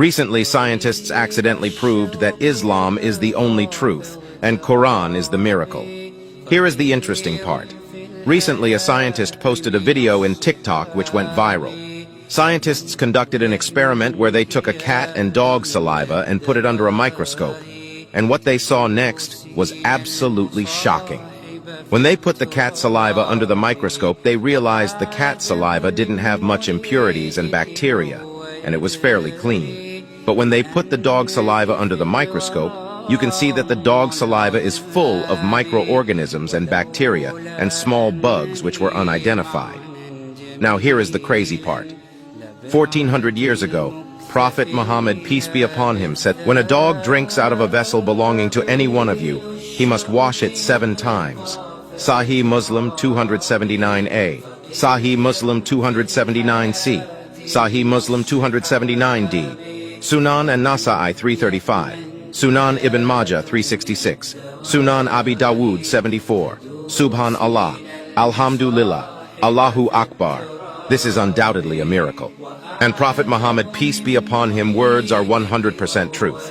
Recently, scientists accidentally proved that Islam is the only truth, and Quran is the miracle. Here is the interesting part. Recently, a scientist posted a video in TikTok which went viral. Scientists conducted an experiment where they took a cat and dog saliva and put it under a microscope. And what they saw next was absolutely shocking. When they put the cat saliva under the microscope, they realized the cat saliva didn't have much impurities and bacteria, and it was fairly clean. But when they put the dog saliva under the microscope, you can see that the dog saliva is full of microorganisms and bacteria and small bugs which were unidentified. Now here is the crazy part. 1400 years ago, Prophet Muhammad, peace be upon him, said, "When a dog drinks out of a vessel belonging to any one of you, he must wash it 7 times. Sahih Muslim 279a, Sahih Muslim 279c, Sahih Muslim 279d, Sunan and Nasa'i 335, Sunan Ibn Majah 366, Sunan Abi Dawood 74, Subhan Allah, Alhamdulillah, Allahu Akbar. This is undoubtedly a miracle. And Prophet Muhammad, peace be upon him, words are 100% truth.